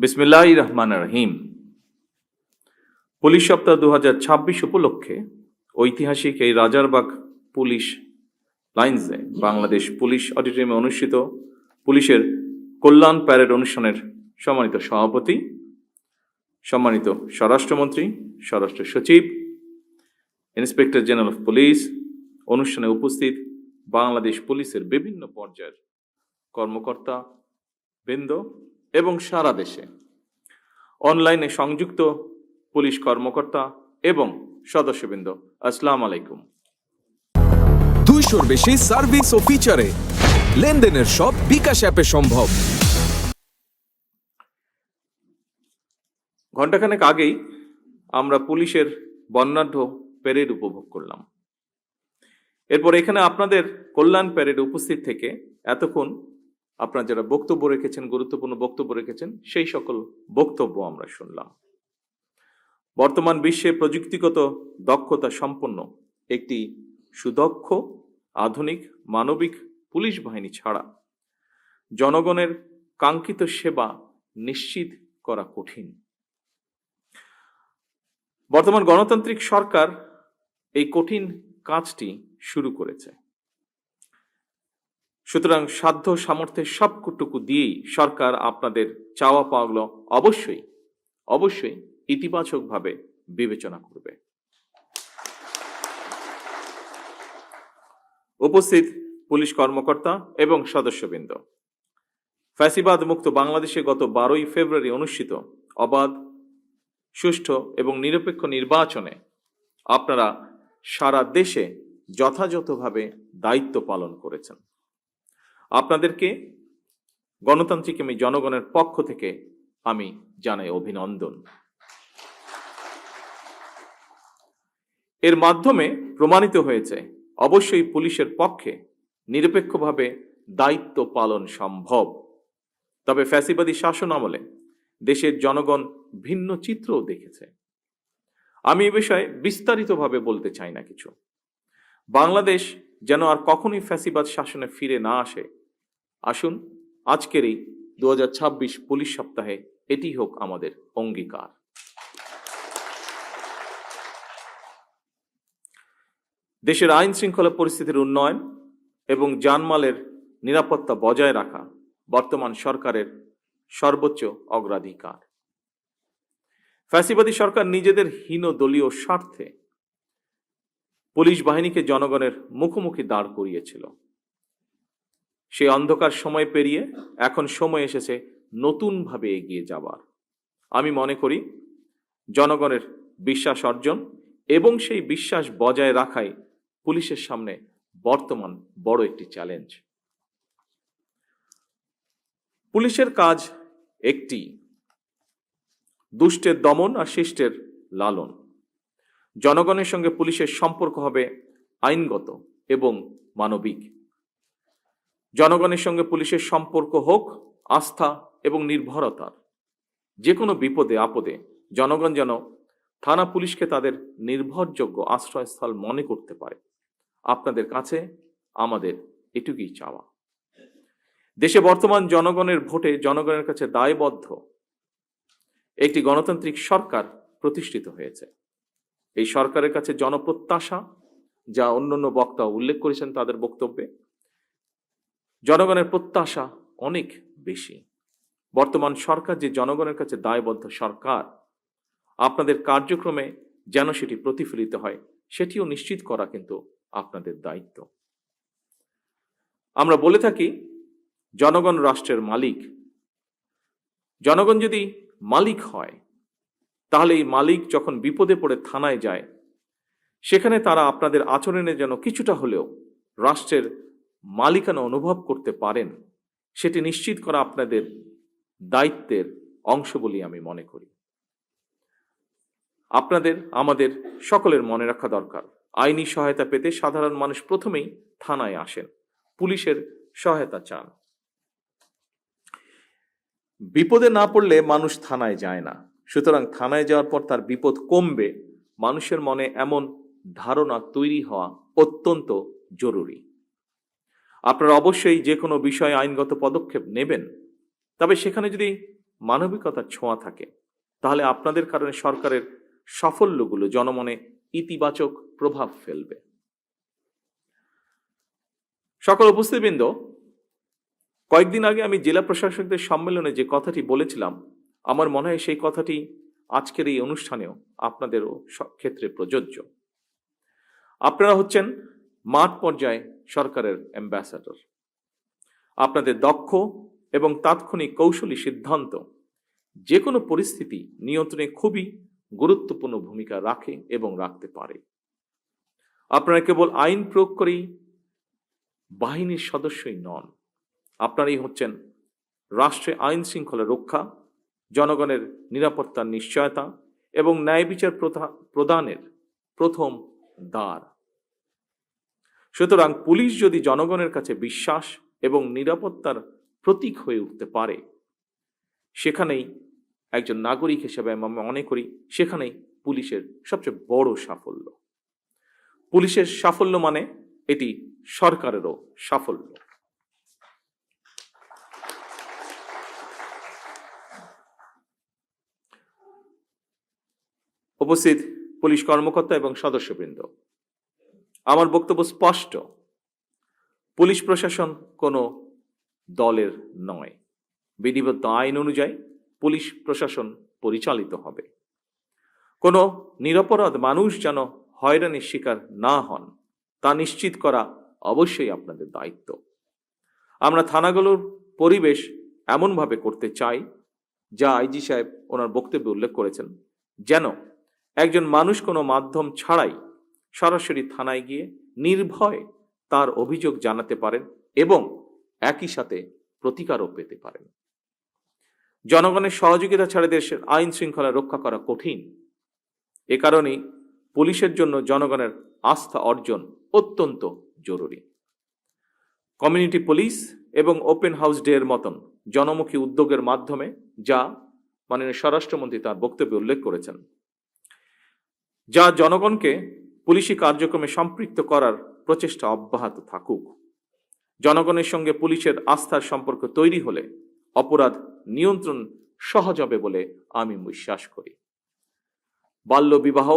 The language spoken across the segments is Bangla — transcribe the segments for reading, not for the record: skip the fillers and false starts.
বিসমিল্লাহির রহমানির রহিম। পুলিশ সপ্তাহ 2026 উপলক্ষে ঐতিহাসিক এই রাজারবাগ পুলিশ লাইন্সে বাংলাদেশ পুলিশ অডিটোরিয়ামে অনুষ্ঠিত পুলিশের কল্যাণ প্যারেড অনুষ্ঠানের সম্মানিত সভাপতি, সম্মানিত স্বরাষ্ট্রমন্ত্রী, স্বরাষ্ট্র সচিব, ইন্সপেক্টর জেনারেল অফ পুলিশ, অনুষ্ঠানে উপস্থিত বাংলাদেশ পুলিশের বিভিন্ন পর্যায়ের কর্মকর্তা বৃন্দ এবং সারা দেশে অনলাইনে সংযুক্ত পুলিশ কর্মকর্তা এবং সদস্যবৃন্দ, আসসালামু আলাইকুম। 200-র বেশি সার্ভিস ও ফিচারে লেনদেনের সব বিকাশ অ্যাপে সম্ভব। ঘণ্টাখানেক আগেই আমরা পুলিশের বর্ণাঢ্য প্যারেড উপভোগ করলাম। এরপর এখানে আপনাদের কল্যাণ প্যারেডে উপস্থিত থেকে এতক্ষণ আপনারা যারা বক্তব্য রেখেছেন, গুরুত্বপূর্ণ বক্তব্য রেখেছেন, সেই সকল বক্তব্য আমরা শুনলাম। বর্তমান বিশ্বে প্রযুক্তিগত দক্ষতা সম্পন্ন একটি সুদক্ষ আধুনিক মানবিক পুলিশ বাহিনী ছাড়া জনগণের কাঙ্ক্ষিত সেবা নিশ্চিত করা কঠিন। বর্তমান গণতান্ত্রিক সরকার এই কঠিন কাজটি শুরু করেছে। সুতরাং সাধ্য সামর্থ্যের সবটুকু দিয়েই সরকার আপনাদের চাওয়া পাওয়াগুলো অবশ্যই ইতিবাচকভাবে বিবেচনা করবে। উপস্থিত পুলিশ কর্মকর্তা এবং সদস্যবৃন্দ, ফ্যাসিবাদ মুক্ত বাংলাদেশে গত 12ই ফেব্রুয়ারি অনুষ্ঠিত অবাধ, সুষ্ঠু এবং নিরপেক্ষ নির্বাচনে আপনারা সারা দেশে যথাযথভাবে দায়িত্ব পালন করেছেন। আপনাদেরকে গণতান্ত্রিক আমি জনগণের পক্ষ থেকে আমি জানাই অভিনন্দন। এর মাধ্যমে প্রমাণিত হয়েছে অবশ্যই পুলিশের পক্ষে নিরপেক্ষভাবে দায়িত্ব পালন সম্ভব। তবে ফ্যাসিবাদী শাসন আমলে দেশের জনগণ ভিন্ন চিত্রও দেখেছে। আমি এ বিষয়ে বিস্তারিতভাবে বলতে চাই না কিছু। বাংলাদেশ যেন আর কখনোই ফ্যাসিবাদ শাসনে ফিরে না আসে, আসুন আজকের এই 2026 পুলিশ সপ্তাহে এটি হোক আমাদের অঙ্গীকার। দেশের আইন শৃঙ্খলা পরিস্থিতির উন্নয়ন এবং জানমালের নিরাপত্তা বজায় রাখা বর্তমান সরকারের সর্বোচ্চ অগ্রাধিকার। ফ্যাসিবাদী সরকার নিজেদের হীন দলীয় স্বার্থে পুলিশ বাহিনীকে জনগণের মুখোমুখি দাঁড় করিয়েছিল। সেই অন্ধকার সময় পেরিয়ে এখন সময় এসেছে নতুনভাবে এগিয়ে যাবার। আমি মনে করি জনগণের বিশ্বাস অর্জন এবং সেই বিশ্বাস বজায় রাখাই পুলিশের সামনে বর্তমান বড় একটি চ্যালেঞ্জ। পুলিশের কাজ একটি, দুষ্টের দমন আর শিষ্টের লালন। জনগণের সঙ্গে পুলিশের সম্পর্ক হবে আইনগত এবং মানবিক। জনগণের সঙ্গে পুলিশের সম্পর্ক হোক আস্থা এবং নির্ভরতার। যে কোনো বিপদে আপদে জনগণ যেন থানা পুলিশকে তাদের নির্ভরযোগ্য আশ্রয়স্থল মনে করতে পারে। আপনাদের কাছে আমাদের এটুকুই চাওয়া। দেশে বর্তমান জনগণের ভোটে জনগণের কাছে দায়বদ্ধ একটি গণতান্ত্রিক সরকার প্রতিষ্ঠিত হয়েছে। এই সরকারের কাছে জনপ্রত্যাশা, যা অন্যান্য বক্তা উল্লেখ করেছেন তাদের বক্তব্যে, জনগণের প্রত্যাশা অনেক বেশি। বর্তমান সরকার যে জনগণের কাছে দায়বদ্ধ সরকার, আপনাদের কার্যক্রমে যেন সেটি প্রতিফলিত হয় সেটিও নিশ্চিত করা কিন্তু আপনাদের দায়িত্ব। আমরা বলে থাকি জনগণ রাষ্ট্রের মালিক। জনগণ যদি মালিক হয় তাহলে এই মালিক যখন বিপদে পড়ে থানায় যায়, সেখানে তারা আপনাদের আচরণে যেন কিছুটা হলেও রাষ্ট্রের মালিকানা অনুভব করতে পারেন, সেটি নিশ্চিত করা আপনাদের দায়িত্বের অংশ বলে আমি মনে করি। আপনাদের আমাদের সকলের মনে রাখা দরকার, আইনি সহায়তা পেতে সাধারণ মানুষ প্রথমেই থানায় আসেন, পুলিশের সহায়তা চান। বিপদে না পড়লে মানুষ থানায় যায় না। সুতরাং থানায় যাওয়ার পর তার বিপদ কমবে, মানুষের মনে এমন ধারণা তৈরি হওয়া অত্যন্ত জরুরি। আপনারা অবশ্যই যে কোনো বিষয়ে আইনগত পদক্ষেপ নেবেন, তবে সেখানে যদি মানবিকতার ছোঁয়া থাকে, তাহলে আপনাদের কারণে সরকারের সাফল্যগুলো জনমনে ইতিবাচক প্রভাব ফেলবে। সকল উপস্থিতবৃন্দ, কয়েকদিন আগে আমি জেলা প্রশাসকদের সম্মেলনে যে কথাটি বলেছিলাম, আমার মনে হয় সেই কথাটি আজকের এই অনুষ্ঠানেও আপনাদেরও ক্ষেত্রে প্রযোজ্য। আপনারা হচ্ছেন মাঠ পর্যায়ে সরকারের অ্যাম্বাসাডর। আপনাদের দক্ষ এবং তাৎক্ষণিক কৌশলী সিদ্ধান্ত যে কোনো পরিস্থিতি নিয়ন্ত্রণে খুবই গুরুত্বপূর্ণ ভূমিকা রাখে এবং রাখতে পারে। আপনারা কেবল আইন প্রয়োগ করেই বাহিনীর সদস্যই নন, আপনারাই হচ্ছেন রাষ্ট্রে আইন শৃঙ্খলা রক্ষা, জনগণের নিরাপত্তার নিশ্চয়তা এবং ন্যায় বিচার প্রদানের প্রথম দ্বার। সুতরাং পুলিশ যদি জনগণের কাছে বিশ্বাস এবং নিরাপত্তার প্রতীক হয়ে উঠতে পারে, সেখানেই একজন নাগরিক হিসেবে আমি মনে করি সেখানেই পুলিশের সবচেয়ে বড় সাফল্য। পুলিশের সাফল্য মানে এটি সরকারেরও সাফল্য। উপস্থিত পুলিশ কর্মকর্তা এবং সদস্যবৃন্দ, আমার বক্তব্য স্পষ্ট। পুলিশ প্রশাসন কোনো দলের নয়। বিধিবদ্ধ আইন অনুযায়ী পুলিশ প্রশাসন পরিচালিত হবে। কোনো নিরপরাধ মানুষ যেন হয়রানির শিকার না হন, তা নিশ্চিত করা অবশ্যই আপনাদের দায়িত্ব। আমরা থানাগুলোর পরিবেশ এমনভাবে করতে চাই, যা আইজি সাহেব ওনার বক্তব্যে উল্লেখ করেছেন, যেন একজন মানুষ কোনো মাধ্যম ছাড়াই সরাসরি থানায় গিয়ে নির্ভয়ে তার অভিযোগ জানাতে পারেন এবং একই সাথে প্রতিকারও পেতে পারেন। জনগণের সহযোগিতা ছাড়া দেশের আইন শৃঙ্খলা রক্ষা করা কঠিন। এ কারণেই পুলিশের জন্য জনগণের আস্থা অর্জন অত্যন্ত জরুরি। কমিউনিটি পুলিশ এবং ওপেন হাউস ডে এর মতন জনমুখী উদ্যোগের মাধ্যমে, যা মাননীয় স্বরাষ্ট্রমন্ত্রী তার বক্তব্যে উল্লেখ করেছেন, যা জনগণকে পুলিশি কার্যক্রমে সম্পৃক্ত করার প্রচেষ্টা অব্যাহত থাকুক। জনগণের সঙ্গে পুলিশের আস্থার সম্পর্ক তৈরি হলে অপরাধ নিয়ন্ত্রণ সহজ হবে বলে আমি বিশ্বাস করি। বাল্য বিবাহ,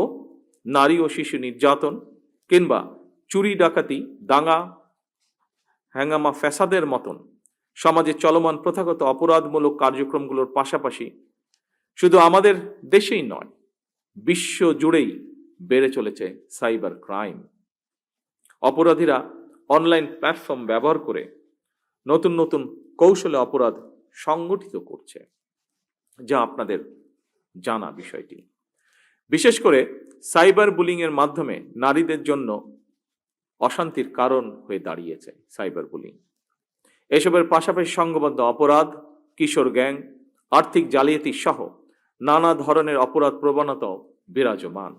নারী ও শিশু নির্যাতন কিংবা চুরি ডাকাতি, দাঙ্গা হ্যাঙ্গামা ফ্যাসাদের মতন সমাজে চলমান প্রথাগত অপরাধমূলক কার্যক্রমগুলোর পাশাপাশি শুধু আমাদের দেশেই নয়, বিশ্ব জুড়েই বেড়ে চলেছে সাইবার ক্রাইম। অপরাধীরা অনলাইন প্ল্যাটফর্ম ব্যবহার করে নতুন নতুন কৌশলে অপরাধ সংগঠিত করছে, যা আপনাদের জানা বিষয়টি। বিশেষ করে সাইবার বুলিং এর মাধ্যমে নারীদের জন্য অশান্তির কারণ হয়ে দাঁড়িয়েছে সাইবার বুলিং। এসবের পাশাপাশি সংঘবদ্ধ অপরাধ, কিশোর গ্যাং, আর্থিক জালিয়াতি সহ নানা ধরনের অপরাধ প্রবণতাও বিরাজমান।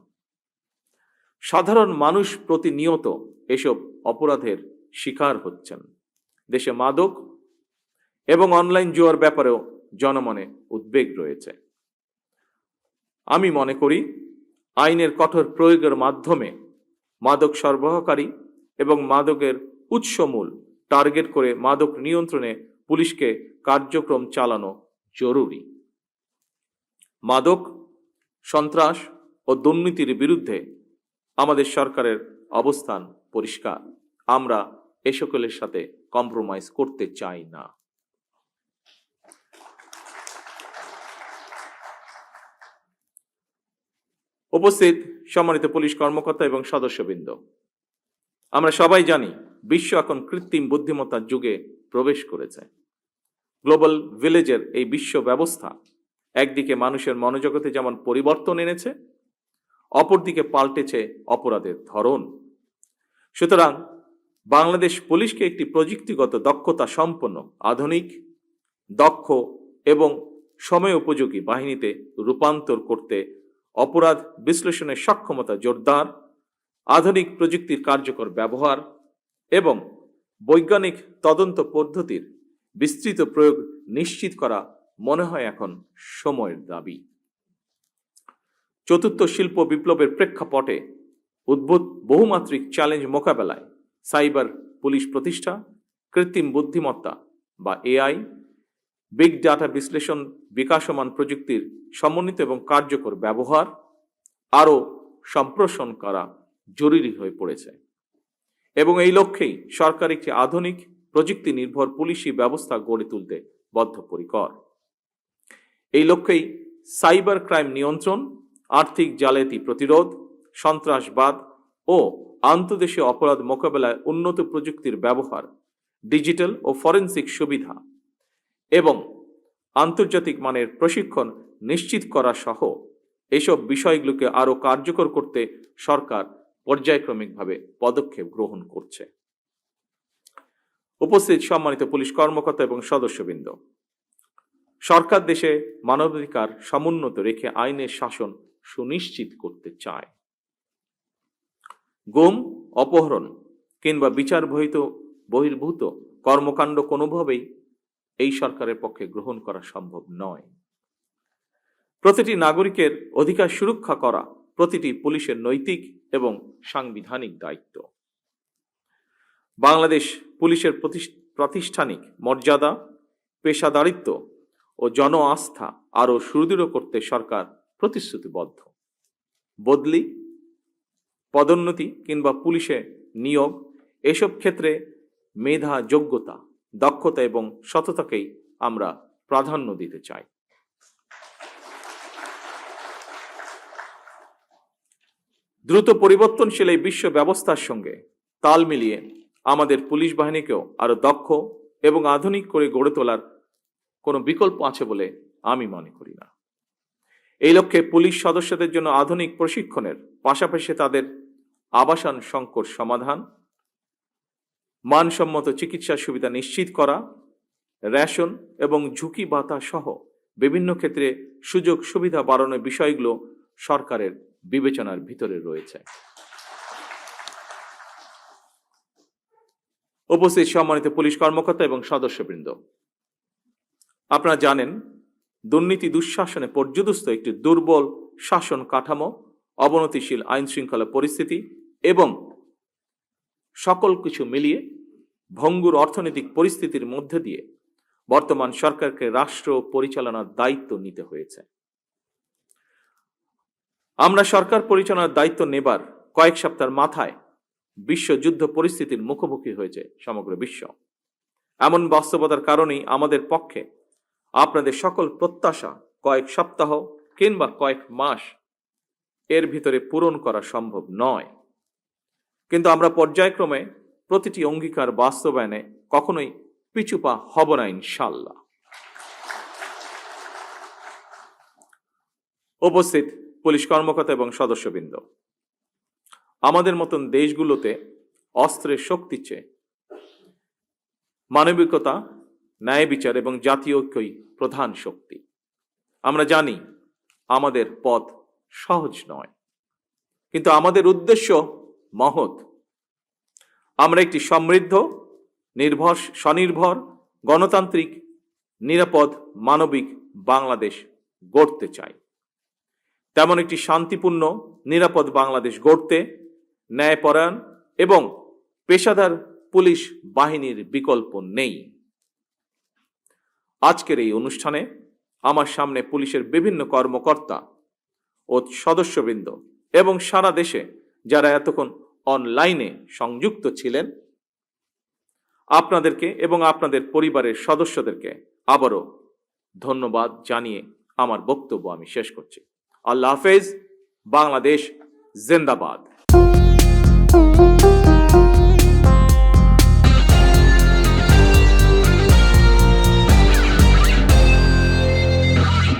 সাধারণ মানুষ প্রতিনিয়ত এসব অপরাধের শিকার হচ্ছেন। দেশে মাদক এবং অনলাইন জুয়ার ব্যাপারেও জনমনে উদ্বেগ রয়েছে। আমি মনে করি আইনের কঠোর প্রয়োগের মাধ্যমে মাদক সরবরাহকারী এবং মাদকের উৎসমূল টার্গেট করে মাদক নিয়ন্ত্রণে পুলিশকে কার্যক্রম চালানো জরুরি। মাদক, সন্ত্রাস ও দুর্নীতির বিরুদ্ধে আমাদের সরকারের অবস্থান পরিষ্কার। আমরা এ সকলের সাথে কম্প্রোমাইজ করতে চাই না। উপস্থিত সম্মানিত পুলিশ কর্মকর্তা এবং সদস্যবৃন্দ, আমরা সবাই জানি বিশ্ব এখন কৃত্রিম বুদ্ধিমত্তার যুগে প্রবেশ করেছে। গ্লোবাল ভিলেজের এই বিশ্ব ব্যবস্থা একদিকে মানুষের মনোজগতে যেমন পরিবর্তন এনেছে, অপরদিকে পাল্টেছে অপরাধের ধরন। সুতরাং বাংলাদেশ পুলিশকে একটি প্রযুক্তিগত দক্ষতা সম্পন্ন, আধুনিক, দক্ষ এবং সময় উপযোগী বাহিনীতে রূপান্তর করতে অপরাধ বিশ্লেষণের সক্ষমতা জোরদার, আধুনিক প্রযুক্তির কার্যকর ব্যবহার এবং বৈজ্ঞানিক তদন্ত পদ্ধতির বিস্তৃত প্রয়োগ নিশ্চিত করা মনে হয় এখন সময়ের দাবি। চতুর্থ শিল্প বিপ্লবের প্রেক্ষাপটে উদ্ভূত বহুমাত্রিক চ্যালেঞ্জ মোকাবেলায় সাইবার পুলিশ প্রতিষ্ঠা, কৃত্রিম বুদ্ধিমত্তা বা এআই, বিগ ডাটা বিশ্লেষণ, বিকাশমান প্রযুক্তির সমন্বিত এবং কার্যকর ব্যবহার আরও সম্প্রসারণ করা জরুরি হয়ে পড়েছে এবং এই লক্ষ্যেই সরকার একটি আধুনিক প্রযুক্তি নির্ভর পুলিশি ব্যবস্থা গড়ে তুলতে বদ্ধপরিকর। এই লক্ষ্যেই সাইবার ক্রাইম নিয়ন্ত্রণ, আর্থিক জালিয়াতি প্রতিরোধ, সন্ত্রাসবাদ ও আন্তর্দেশীয় অপরাধ মোকাবেলায় উন্নত প্রযুক্তির ব্যবহার, ডিজিটাল ও ফরেনসিক সুবিধা এবং আন্তর্জাতিক মানের প্রশিক্ষণ নিশ্চিত করা সহ এসব বিষয়গুলোকে আরও কার্যকর করতে সরকার পর্যায়ক্রমিকভাবে পদক্ষেপ গ্রহণ করছে। উপস্থিত সম্মানিত পুলিশ কর্মকর্তা এবং সদস্যবৃন্দ, সরকার দেশে মানবাধিকার সমুন্নত রেখে আইনের শাসন সুনিশ্চিত করতে চায়। গুম, অপহরণ কিংবা বিচার বহির্ভূত কর্মকাণ্ড কোনোভাবেই এই সরকারের পক্ষে গ্রহণ করা সম্ভব নয়। প্রতিটি নাগরিকের অধিকার সুরক্ষা করা প্রতিটি পুলিশের নৈতিক এবং সাংবিধানিক দায়িত্ব। বাংলাদেশ পুলিশের প্রাতিষ্ঠানিক মর্যাদা, পেশাদারিত্ব ও জন আস্থা আরও সুদৃঢ় করতে সরকার প্রতিশ্রুতিবদ্ধ। বদলি, পদোন্নতি কিংবা পুলিশে নিয়োগ এসব ক্ষেত্রে মেধা, যোগ্যতা, দক্ষতা এবং সততাকেই আমরা প্রাধান্য দিতে চাই। দ্রুত পরিবর্তনশীল এই বিশ্ব ব্যবস্থার সঙ্গে তাল মিলিয়ে আমাদের পুলিশ বাহিনীকেও আরো দক্ষ এবং আধুনিক করে গড়ে তোলার কোনো বিকল্প আছে বলে আমি মনে করি না। এই লক্ষ্যে পুলিশ সদস্যদের জন্য আধুনিক প্রশিক্ষণের পাশাপাশি তাদের আবাসন সংকট সমাধান, মানসম্মত চিকিৎসা সুবিধা নিশ্চিত করা, রেশন এবং ঝুঁকি ভাতা সহ বিভিন্ন ক্ষেত্রে সুযোগ সুবিধা বাড়ানোর বিষয়গুলো সরকারের বিবেচনার ভিতরে রয়েছে। উপস্থিত সম্মানিত পুলিশ কর্মকর্তা এবং সদস্যবৃন্দ, আপনারা জানেন দুর্নীতি দুঃশাসনে পর্যুদস্ত একটি দুর্বল শাসন কাঠামো, অবনতিশীল আইন শৃঙ্খলা পরিস্থিতি এবং সকল কিছু মিলিয়ে ভঙ্গুর অর্থনৈতিক পরিস্থিতির মধ্যে দিয়ে বর্তমান সরকারকে রাষ্ট্র পরিচালনার দায়িত্ব নিতে হয়েছে। আমরা সরকার পরিচালনার দায়িত্ব নেবার কয়েক সপ্তাহের মাথায় বিশ্বযুদ্ধ পরিস্থিতির মুখোমুখি হয়েছে সমগ্র বিশ্ব। এমন বাস্তবতার কারণেই আমাদের পক্ষে আপনাদের সকল প্রত্যাশা কয়েক সপ্তাহ কিংবা কয়েক মাস এর ভিতরে পূরণ করা সম্ভব নয়, কিন্তু আমরা পর্যায়ক্রমে প্রতিটি অঙ্গীকার বাস্তবায়নে কখনোই পিছুপা হব না ইনশাল্লাহ। উপস্থিত পুলিশ কর্মকর্তা এবং সদস্যবৃন্দ, আমাদের মতন দেশগুলোতে অস্ত্রের শক্তি চেয়ে মানবিকতা, ন্যায় বিচার এবং জাতীয় ঐক্যই প্রধান শক্তি। আমরা জানি আমাদের পথ সহজ নয়, কিন্তু আমাদের উদ্দেশ্য মহৎ। আমরা একটি সমৃদ্ধ, স্বনির্ভর, গণতান্ত্রিক, নিরাপদ, মানবিক বাংলাদেশ গড়তে চাই। তেমন একটি শান্তিপূর্ণ, নিরাপদ বাংলাদেশ গড়তে ন্যায়পরায়ণ এবং পেশাদার পুলিশ বাহিনীর বিকল্প নেই। আজকের এই অনুষ্ঠানে আমার সামনে পুলিশের বিভিন্ন কর্মকর্তা ও সদস্যবৃন্দ এবং সারা দেশে যারা এতক্ষণ অনলাইনে সংযুক্ত ছিলেন, আপনাদেরকে এবং আপনাদের পরিবারের সদস্যদেরকে আবারও ধন্যবাদ জানিয়ে আমার বক্তব্য আমি শেষ করছি। আল্লাহ হাফেজ। বাংলাদেশ জিন্দাবাদ।